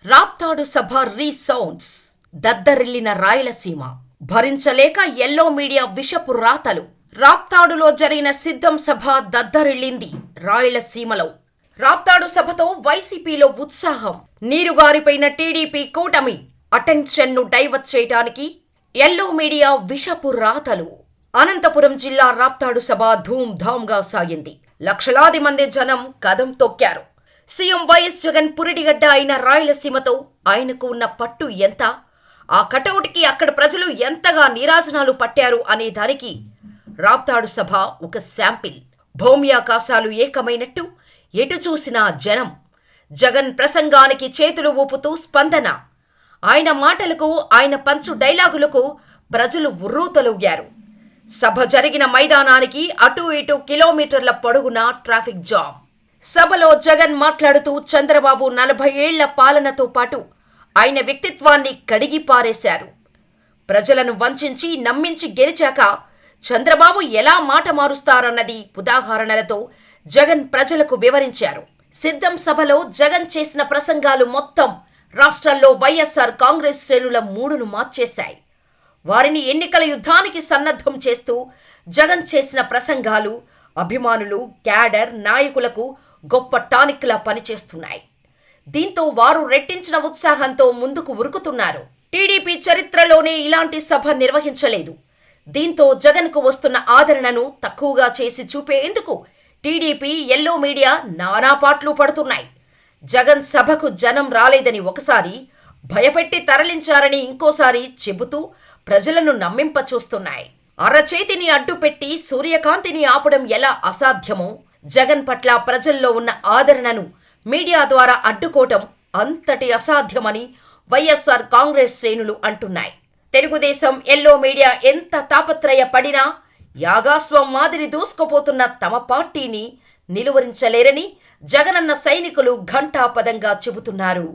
రాప్తాడు సభ resounds. దద్దరిల్లిన Rayalaseema. భరించలేక yellow media విషపు రాతలు. రాప్తాడులో జరిగిన సిద్ధం సభ దద్దరిల్లింది రాయలసీమలో. రాప్తాడు సభతో వైసీపీలో ఉత్సాహం. నీరుగారిపోయిన టీడీపీ కూటమి అటెన్షన్ను డైవర్ట్ చేయటానికి ఎల్లో మీడియా విషపు రాతలు. అనంతపురం జిల్లా రాప్తాడు సభ ధూమ్ధామ్గా సాగింది. లక్షలాది మంది జనం కదం తొక్కారు. సీఎం వైఎస్ జగన్ పురిటిగడ్డ అయిన రాయలసీమతో ఆయనకు ఉన్న పట్టు ఎంత, ఆ కటౌట్కి అక్కడ ప్రజలు ఎంతగా నీరాజనాలు పట్టారు అనే దానికి రాప్తాడు సభ ఒక శాంపిల్. భౌమ్యాకాశాలు ఏకమైనట్టు ఎటు చూసినా జనం. జగన్ ప్రసంగానికి చేతులు ఊపుతూ స్పందన. ఆయన మాటలకు, ఆయన పంచు డైలాగులకు ప్రజలు ఉర్రూతలూగారు. సభ జరిగిన మైదానానికి అటూ ఇటూ కిలోమీటర్ల పొడవునా ట్రాఫిక్ జామ్. సభలో జగన్ మాట్లాడుతూ చంద్రబాబు 40 ఏళ్ల పాలనతో పాటు ఆయన వ్యక్తిత్వాన్ని కడిగి పారేశారు. ప్రజలను వంచించి నమ్మించి గెలిచాక చంద్రబాబు ఎలా మాట మారుస్తారన్నది ఉదాహరణలతో జగన్ ప్రజలకు వివరించారు. సిద్ధం సభలో జగన్ చేసిన ప్రసంగాలు మొత్తం రాష్ట్రంలో వైఎస్ఆర్ కాంగ్రెస్ శ్రేణుల మూడును మార్చేశాయి. వారిని ఎన్నికల యుద్ధానికి సన్నద్ధం చేస్తూ జగన్ చేసిన ప్రసంగాలు అభిమానులు, క్యాడర్, నాయకులకు గొప్ప టానిక్లా పనిచేస్తున్నాయి. దీంతో వారు రెట్టించిన ఉత్సాహంతో ముందుకు ఉరుకుతున్నారు. టీడీపీ చరిత్రలోనే ఇలాంటి సభ నిర్వహించలేదు. దీంతో జగన్కు వస్తున్న ఆదరణను తక్కువగా చేసి చూపేందుకు టీడీపీ, ఎల్లో మీడియా నానా పాట్లు పడుతున్నాయి. జగన్ సభకు జనం రాలేదని ఒకసారి, భయపెట్టి తరలించారని ఇంకోసారి చెబుతూ ప్రజలను నమ్మింపచూస్తున్నాయి. అరచేతిని అడ్డుపెట్టి సూర్యకాంతిని ఆపడం ఎలా అసాధ్యమో, జగన్ పట్ల ప్రజల్లో ఉన్న ఆదరణను మీడియా ద్వారా అడ్డుకోవటం అంతటి అసాధ్యమని వైఎస్ఆర్ కాంగ్రెస్ శ్రేణులు అంటున్నాయి. తెలుగుదేశం, ఎల్లో మీడియా ఎంత తాపత్రయపడినా యాగాస్వం మాదిరి దూసుకుపోతున్న తమ పార్టీని నిలువరించలేరని జగనన్న సైనికులు ఘంటాపదంగా చెబుతున్నారు.